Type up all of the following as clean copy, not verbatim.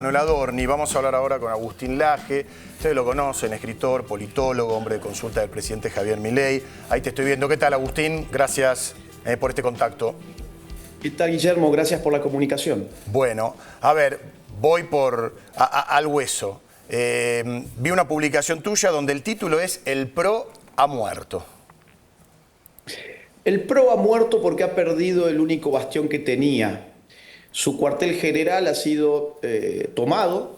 Manuel Adorni. Vamos a hablar ahora con Agustín Laje. Ustedes lo conocen, escritor, politólogo, hombre de consulta del presidente Javier Milei. Ahí te estoy viendo. ¿Qué tal, Agustín? Gracias por este contacto. ¿Qué tal, Guillermo? Gracias por la comunicación. Bueno, a ver, voy al hueso. Vi una publicación tuya donde el título es "El PRO ha muerto". El PRO ha muerto porque ha perdido el único bastión que tenía. Su cuartel general ha sido tomado,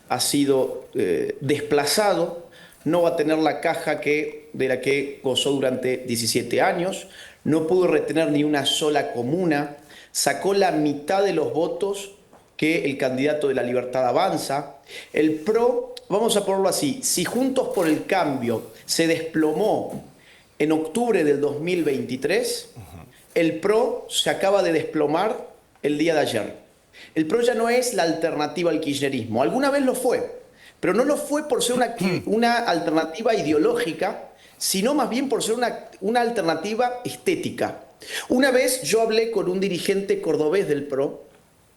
ha sido desplazado, no va a tener la caja de la que gozó durante 17 años, no pudo retener ni una sola comuna, sacó la mitad de los votos que el candidato de La Libertad Avanza. El PRO, vamos a ponerlo así, si Juntos por el Cambio se desplomó en octubre del 2023, el PRO se acaba de desplomar el día de ayer. El PRO ya no es la alternativa al kirchnerismo. Alguna vez lo fue, pero no lo fue por ser una alternativa ideológica, sino más bien por ser una alternativa estética. Una vez yo hablé con un dirigente cordobés del PRO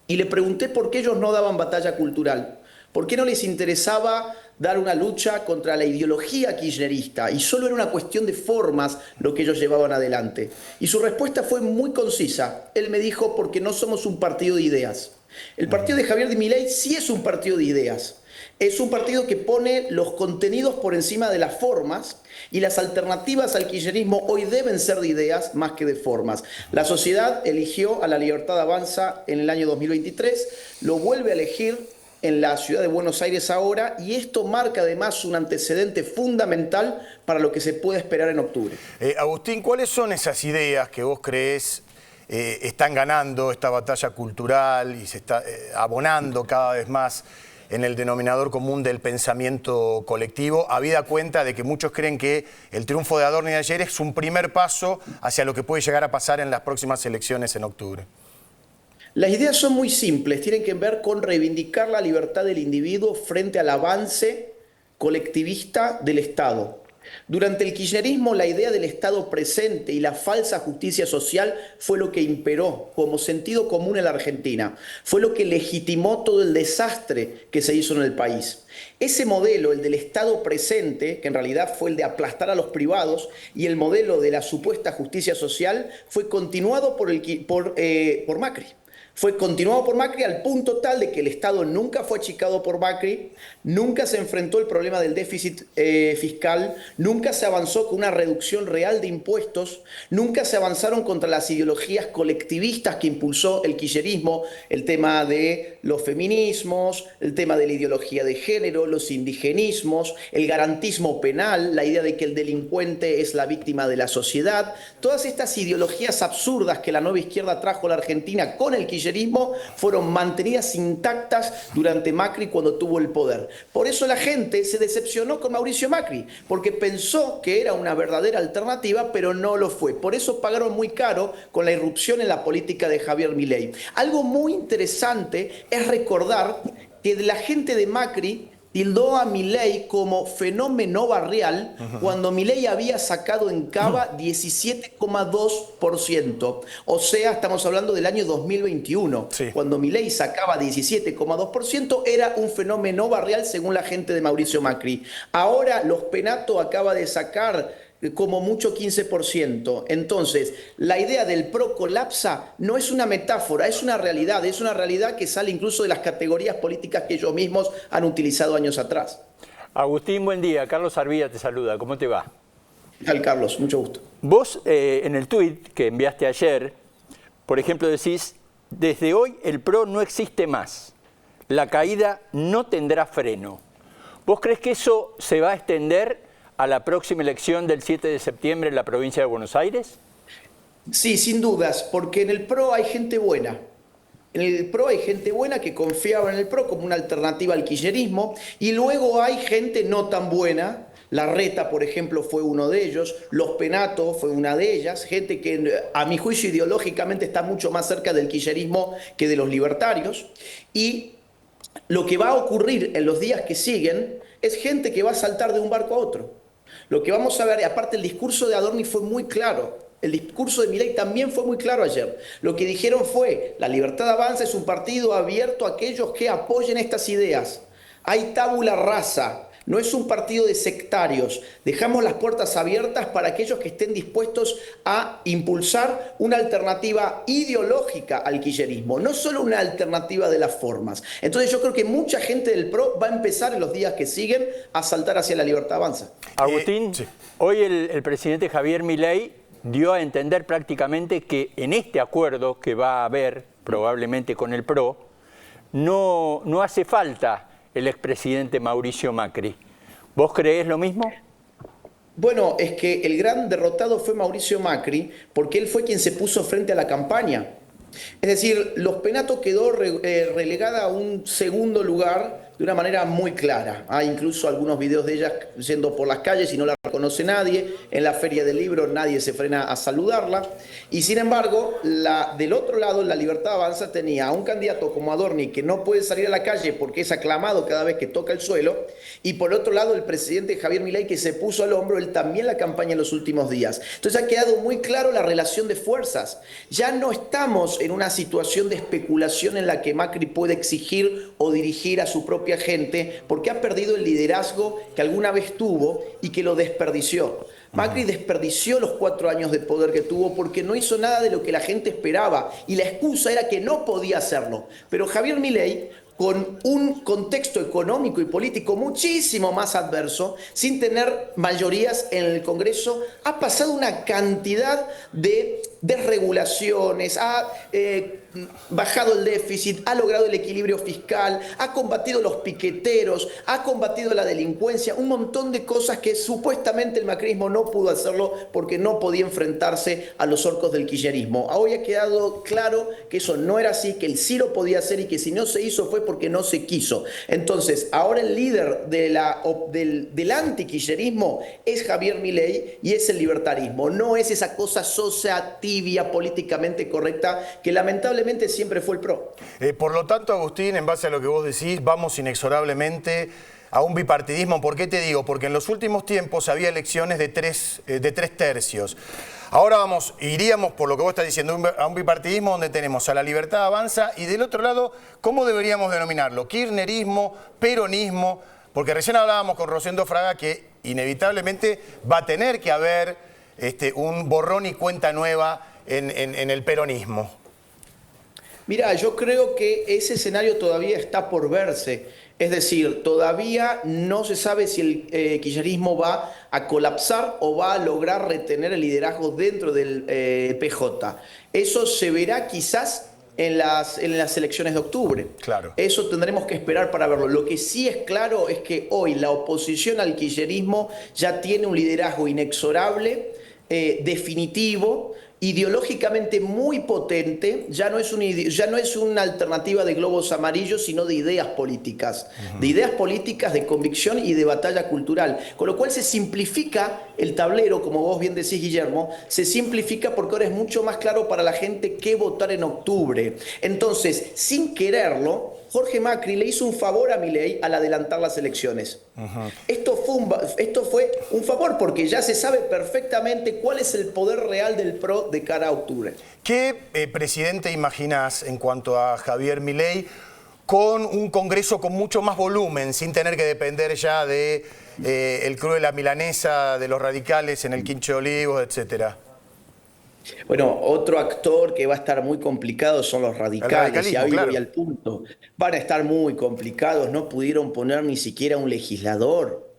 y le pregunté por qué ellos no daban batalla cultural, por qué no les interesaba dar una lucha contra la ideología kirchnerista y solo era una cuestión de formas lo que ellos llevaban adelante. Y su respuesta fue muy concisa. Él me dijo: porque no somos un partido de ideas. El partido de Javier Milei sí es un partido de ideas. Es un partido que pone los contenidos por encima de las formas, y las alternativas al kirchnerismo hoy deben ser de ideas más que de formas. La sociedad eligió a La Libertad Avanza en el año 2023, lo vuelve a elegir en la ciudad de Buenos Aires ahora, y esto marca además un antecedente fundamental para lo que se puede esperar en octubre. Agustín, ¿cuáles son esas ideas que vos creés están ganando esta batalla cultural y se está abonando cada vez más en el denominador común del pensamiento colectivo, habida cuenta de que muchos creen que el triunfo de Adorni de ayer es un primer paso hacia lo que puede llegar a pasar en las próximas elecciones en octubre? Las ideas son muy simples, tienen que ver con reivindicar la libertad del individuo frente al avance colectivista del Estado. Durante el kirchnerismo, la idea del Estado presente y la falsa justicia social fue lo que imperó como sentido común en la Argentina. Fue lo que legitimó todo el desastre que se hizo en el país. Ese modelo, el del Estado presente, que en realidad fue el de aplastar a los privados, y el modelo de la supuesta justicia social, fue continuado por Macri. Fue continuado por Macri al punto tal de que el Estado nunca fue achicado por Macri, nunca se enfrentó el problema del déficit fiscal, nunca se avanzó con una reducción real de impuestos, nunca se avanzaron contra las ideologías colectivistas que impulsó el kirchnerismo, el tema de los feminismos, el tema de la ideología de género, los indigenismos, el garantismo penal, la idea de que el delincuente es la víctima de la sociedad. Todas estas ideologías absurdas que la nueva izquierda trajo a la Argentina con el kirchnerismo fueron mantenidas intactas durante Macri cuando tuvo el poder. Por eso la gente se decepcionó con Mauricio Macri, porque pensó que era una verdadera alternativa, pero no lo fue. Por eso pagaron muy caro con la irrupción en la política de Javier Milei. Algo muy interesante es recordar que la gente de Macri tildó a Milei como fenómeno barrial cuando Milei había sacado en Cava 17,2%. O sea, estamos hablando del año 2021. Sí. Cuando Milei sacaba 17,2% era un fenómeno barrial según la gente de Mauricio Macri. Ahora Los Penato acaba de sacar como mucho 15%. Entonces, la idea del PRO colapsa no es una metáfora, es una realidad que sale incluso de las categorías políticas que ellos mismos han utilizado años atrás. Agustín, buen día. Carlos Arvilla te saluda. ¿Cómo te va? ¿Qué tal, Carlos? Mucho gusto. Vos, en el tuit que enviaste ayer, por ejemplo, decís: desde hoy el PRO no existe más. La caída no tendrá freno. ¿Vos crees que eso se va a extender a la próxima elección del 7 de septiembre en la provincia de Buenos Aires? Sí, sin dudas, porque en el PRO hay gente buena. En el PRO hay gente buena que confiaba en el PRO como una alternativa al kirchnerismo, y luego hay gente no tan buena. Larreta, por ejemplo, fue uno de ellos, Los Penato fue una de ellas, gente que a mi juicio ideológicamente está mucho más cerca del kirchnerismo que de los libertarios. Y lo que va a ocurrir en los días que siguen es gente que va a saltar de un barco a otro. Lo que vamos a ver, aparte el discurso de Adorni fue muy claro. El discurso de Milei también fue muy claro ayer. Lo que dijeron fue, la Libertad Avanza es un partido abierto a aquellos que apoyen estas ideas. Hay tabula rasa. No es un partido de sectarios. Dejamos las puertas abiertas para aquellos que estén dispuestos a impulsar una alternativa ideológica al kirchnerismo, no solo una alternativa de las formas. Entonces yo creo que mucha gente del PRO va a empezar en los días que siguen a saltar hacia la Libertad Avanza. Agustín, Sí. hoy el presidente Javier Milei dio a entender prácticamente que en este acuerdo que va a haber probablemente con el PRO, no hace falta el expresidente Mauricio Macri. ¿Vos creés lo mismo? Bueno, es que el gran derrotado fue Mauricio Macri porque él fue quien se puso frente a la campaña. Es decir, Los Penato quedó relegada a un segundo lugar de una manera muy clara. Hay incluso algunos videos de ella yendo por las calles y no la reconoce nadie. En la Feria del Libro nadie se frena a saludarla. Y sin embargo, del otro lado, la Libertad Avanza tenía a un candidato como Adorni que no puede salir a la calle porque es aclamado cada vez que toca el suelo. Y por otro lado, el presidente Javier Milei que se puso al hombro él también la campaña en los últimos días. Entonces ha quedado muy claro la relación de fuerzas. Ya no estamos en una situación de especulación en la que Macri puede exigir o dirigir a su propia gente porque ha perdido el liderazgo que alguna vez tuvo y que lo desperdició. Macri desperdició los 4 años de poder que tuvo porque no hizo nada de lo que la gente esperaba y la excusa era que no podía hacerlo. Pero Javier Milei, con un contexto económico y político muchísimo más adverso, sin tener mayorías en el Congreso, ha pasado una cantidad de desregulaciones, ha bajado el déficit, ha logrado el equilibrio fiscal, ha combatido los piqueteros, ha combatido la delincuencia, un montón de cosas que supuestamente el macrismo no pudo hacerlo porque no podía enfrentarse a los orcos del kirchnerismo. Hoy ha quedado claro que eso no era así, que él sí lo podía hacer y que si no se hizo fue porque no se quiso. Entonces, ahora el líder del antikirchnerismo es Javier Milei y es el libertarismo, no es esa cosa sosa, tibia, políticamente correcta que lamentablemente siempre fue el PRO. Por lo tanto, Agustín, en base a lo que vos decís, vamos inexorablemente a un bipartidismo. ¿Por qué te digo? Porque en los últimos tiempos había elecciones de tres tercios. Ahora iríamos, por lo que vos estás diciendo, a un bipartidismo donde tenemos a la Libertad Avanza y del otro lado, ¿cómo deberíamos denominarlo? Kirchnerismo, peronismo, porque recién hablábamos con Rosendo Fraga que inevitablemente va a tener que haber un borrón y cuenta nueva en el peronismo. Mira, yo creo que ese escenario todavía está por verse. Es decir, todavía no se sabe si el kirchnerismo va a colapsar o va a lograr retener el liderazgo dentro del PJ. Eso se verá quizás en las elecciones de octubre. Claro. Eso tendremos que esperar para verlo. Lo que sí es claro es que hoy la oposición al kirchnerismo ya tiene un liderazgo inexorable, definitivo, ideológicamente muy potente, ya no es una alternativa de globos amarillos, sino de ideas políticas. De ideas políticas, de convicción y de batalla cultural. Con lo cual se simplifica el tablero, como vos bien decís, Guillermo, se simplifica porque ahora es mucho más claro para la gente qué votar en octubre. Entonces, sin quererlo, Jorge Macri le hizo un favor a Milei al adelantar las elecciones. Esto fue un favor porque ya se sabe perfectamente cuál es el poder real del PRO de cara a octubre. ¿Qué presidente imaginás en cuanto a Javier Milei con un Congreso con mucho más volumen, sin tener que depender ya de el Club de la Milanesa, de los radicales en el Quincho de Olivos, etcétera? Bueno, otro actor que va a estar muy complicado son los radicales, y a vivo y al punto. Van a estar muy complicados, no pudieron poner ni siquiera un legislador.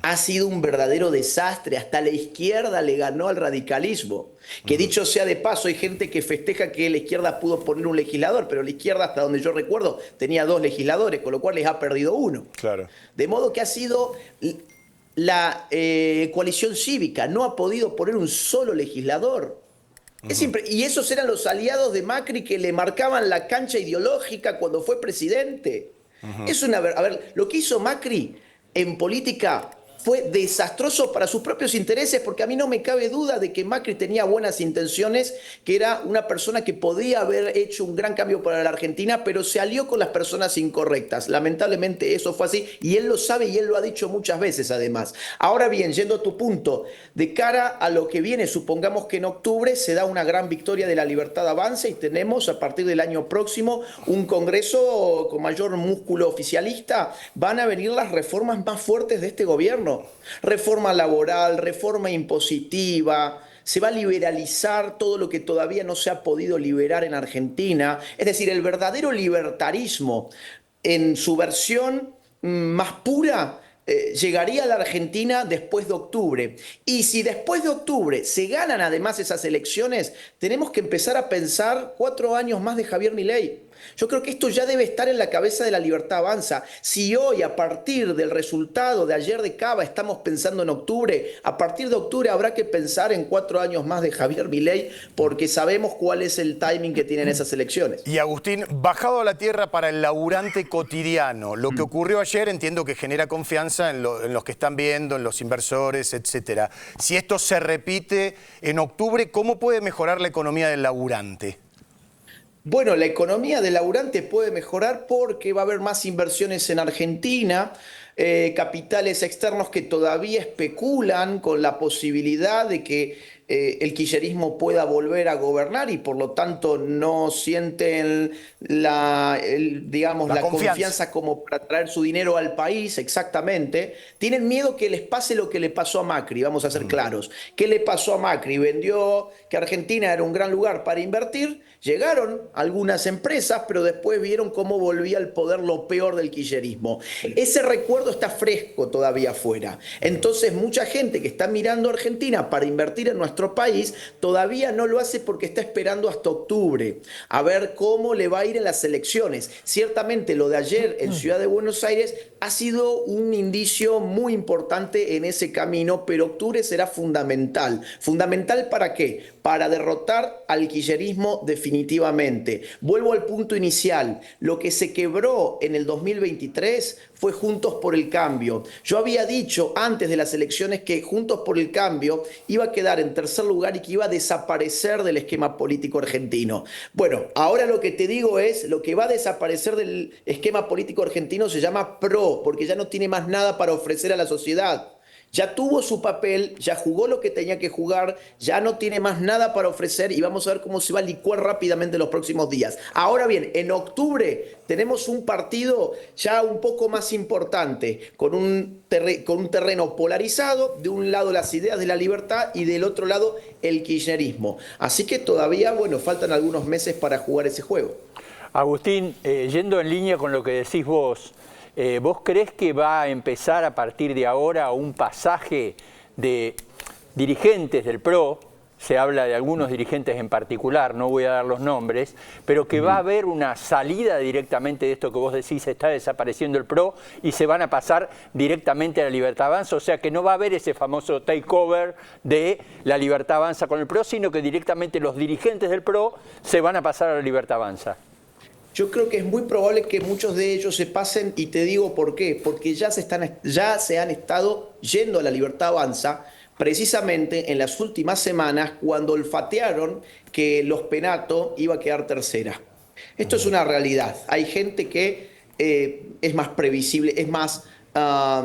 Ha sido un verdadero desastre, hasta la izquierda le ganó al radicalismo. Que dicho sea de paso, hay gente que festeja que la izquierda pudo poner un legislador, pero la izquierda, hasta donde yo recuerdo, tenía 2 legisladores, con lo cual les ha perdido 1. Claro. De modo que ha sido la coalición cívica, no ha podido poner un solo legislador. Y esos eran los aliados de Macri que le marcaban la cancha ideológica cuando fue presidente. A ver, lo que hizo Macri en política fue desastroso para sus propios intereses, porque a mí no me cabe duda de que Macri tenía buenas intenciones, que era una persona que podía haber hecho un gran cambio para la Argentina, pero se alió con las personas incorrectas. Lamentablemente eso fue así, y él lo sabe y él lo ha dicho muchas veces además. Ahora bien, yendo a tu punto, de cara a lo que viene, supongamos que en octubre se da una gran victoria de la Libertad Avanza y tenemos a partir del año próximo un Congreso con mayor músculo oficialista, van a venir las reformas más fuertes de este gobierno. Reforma laboral, reforma impositiva, se va a liberalizar todo lo que todavía no se ha podido liberar en Argentina. Es decir, el verdadero libertarismo en su versión más pura llegaría a la Argentina después de octubre. Y si después de octubre se ganan además esas elecciones, tenemos que empezar a pensar 4 años más de Javier Milei. Yo creo que esto ya debe estar en la cabeza de la Libertad Avanza. Si hoy, a partir del resultado de ayer de Cava, estamos pensando en octubre, a partir de octubre habrá que pensar en 4 años más de Javier Milei, porque sabemos cuál es el timing que tienen esas elecciones. Y Agustín, bajado a la tierra para el laburante cotidiano, lo que ocurrió ayer entiendo que genera confianza en los que están viendo, en los inversores, etcétera. Si esto se repite en octubre, ¿cómo puede mejorar la economía del laburante? Bueno, la economía del laburante puede mejorar porque va a haber más inversiones en Argentina, capitales externos que todavía especulan con la posibilidad de que el kirchnerismo pueda volver a gobernar y por lo tanto no sienten digamos, la confianza como para traer su dinero al país, exactamente. Tienen miedo que les pase lo que le pasó a Macri, vamos a ser claros. ¿Qué le pasó a Macri? Vendió que Argentina era un gran lugar para invertir, llegaron algunas empresas, pero después vieron cómo volvía al poder lo peor del kirchnerismo. Ese recuerdo está fresco todavía afuera. Entonces mucha gente que está mirando a Argentina para invertir en nuestro país todavía no lo hace porque está esperando hasta octubre a ver cómo le va a ir en las elecciones. Ciertamente lo de ayer en Ciudad de Buenos Aires ha sido un indicio muy importante en ese camino, pero octubre será fundamental. ¿Fundamental para qué? Para derrotar al kirchnerismo definitivamente. Vuelvo al punto inicial. Lo que se quebró en el 2023 fue Juntos por el Cambio. Yo había dicho antes de las elecciones que Juntos por el Cambio iba a quedar en tercer lugar y que iba a desaparecer del esquema político argentino. Bueno, ahora lo que te digo es, lo que va a desaparecer del esquema político argentino se llama PRO, porque ya no tiene más nada para ofrecer a la sociedad. Ya tuvo su papel, ya jugó lo que tenía que jugar, ya no tiene más nada para ofrecer y vamos a ver cómo se va a licuar rápidamente en los próximos días. Ahora bien, en octubre tenemos un partido ya un poco más importante, con un terreno polarizado, de un lado las ideas de la libertad y del otro lado el kirchnerismo. Así que todavía, bueno, faltan algunos meses para jugar ese juego. Agustín, yendo en línea con lo que decís vos, ¿vos creés que va a empezar a partir de ahora un pasaje de dirigentes del PRO? Se habla de algunos dirigentes en particular, no voy a dar los nombres, pero que va a haber una salida directamente de esto que vos decís, está desapareciendo el PRO y se van a pasar directamente a la Libertad Avanza, o sea que no va a haber ese famoso takeover de la Libertad Avanza con el PRO, sino que directamente los dirigentes del PRO se van a pasar a la Libertad Avanza. Yo creo que es muy probable que muchos de ellos se pasen y te digo por qué. Porque ya se han estado yendo a la Libertad Avanza precisamente en las últimas semanas cuando olfatearon que Los Penato iba a quedar tercera. Esto es una realidad. Hay gente que es más previsible, es más,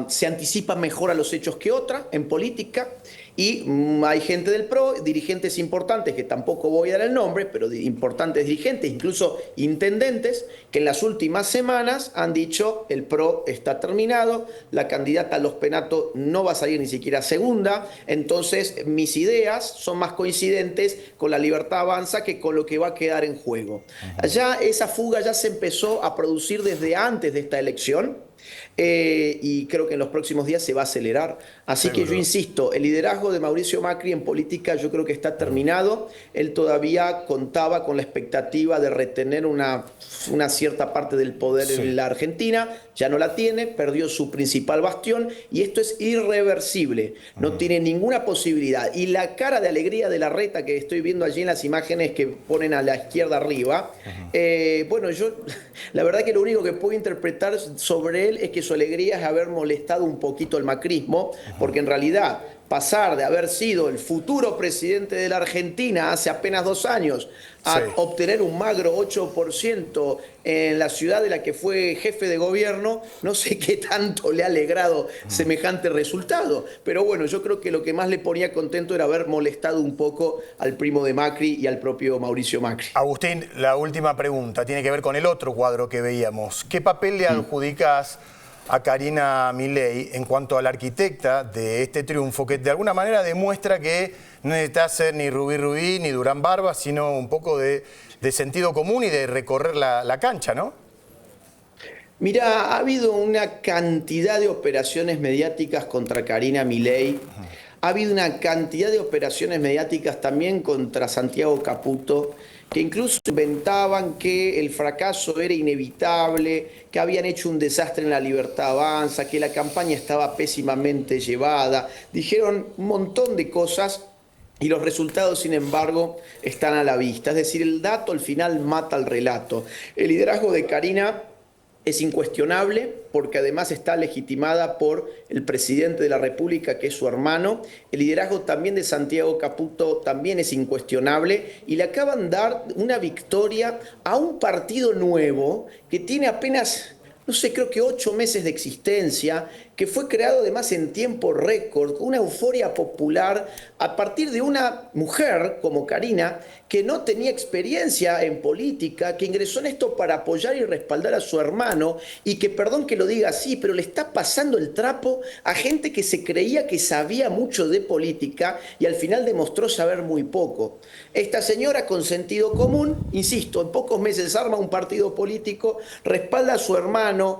se anticipa mejor a los hechos que otra en política. Y hay gente del PRO, dirigentes importantes, que tampoco voy a dar el nombre, pero importantes dirigentes, incluso intendentes, que en las últimas semanas han dicho el PRO está terminado, la candidata Los Penato no va a salir ni siquiera segunda, entonces mis ideas son más coincidentes con la Libertad Avanza que con lo que va a quedar en juego. Ya esa fuga ya se empezó a producir desde antes de esta elección. Y creo que en los próximos días se va a acelerar. Así que yo insisto, el liderazgo de Mauricio Macri en política yo creo que está terminado. Él todavía contaba con la expectativa de retener una cierta parte del poder en la Argentina. Ya no la tiene, perdió su principal bastión y esto es irreversible. No tiene ninguna posibilidad. Y la cara de alegría de Larreta que estoy viendo allí en las imágenes que ponen a la izquierda arriba, bueno, yo la verdad que lo único que puedo interpretar sobre él es que su alegría es haber molestado un poquito el macrismo, porque en realidad pasar de haber sido el futuro presidente de la Argentina hace apenas 2 años a obtener un magro 8% en la ciudad de la que fue jefe de gobierno, no sé qué tanto le ha alegrado semejante resultado. Pero bueno, yo creo que lo que más le ponía contento era haber molestado un poco al primo de Macri y al propio Mauricio Macri. Agustín, la última pregunta tiene que ver con el otro cuadro que veíamos. ¿Qué papel le adjudicás a Karina Milei en cuanto a la arquitecta de este triunfo, que de alguna manera demuestra que no necesita ser ni Rubí Rubí ni Durán Barba, sino un poco de sentido común y de recorrer la cancha, ¿no? Mirá, ha habido una cantidad de operaciones mediáticas contra Karina Milei. Ha habido una cantidad de operaciones mediáticas también contra Santiago Caputo, que incluso inventaban que el fracaso era inevitable, que habían hecho un desastre en La Libertad Avanza, que la campaña estaba pésimamente llevada. Dijeron un montón de cosas y los resultados, sin embargo, están a la vista. Es decir, el dato al final mata al relato. El liderazgo de Karina es incuestionable porque además está legitimada por el presidente de la República, que es su hermano. El liderazgo también de Santiago Caputo también es incuestionable y le acaban de dar una victoria a un partido nuevo que tiene apenas, no sé, creo que 8 meses de existencia, que fue creado además en tiempo récord, con una euforia popular a partir de una mujer como Karina, que no tenía experiencia en política, que ingresó en esto para apoyar y respaldar a su hermano, y que, perdón que lo diga así, pero le está pasando el trapo a gente que se creía que sabía mucho de política y al final demostró saber muy poco. Esta señora con sentido común, insisto, en pocos meses arma un partido político, respalda a su hermano,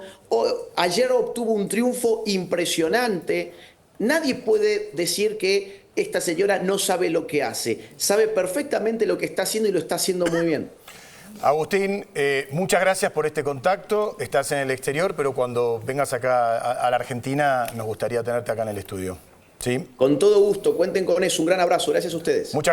ayer obtuvo un triunfo impresionante. Nadie puede decir que esta señora no sabe lo que hace. Sabe perfectamente lo que está haciendo y lo está haciendo muy bien. Agustín, muchas gracias por este contacto. Estás en el exterior, pero cuando vengas acá a la Argentina nos gustaría tenerte acá en el estudio. ¿Sí? Con todo gusto, cuenten con eso. Un gran abrazo. Gracias a ustedes.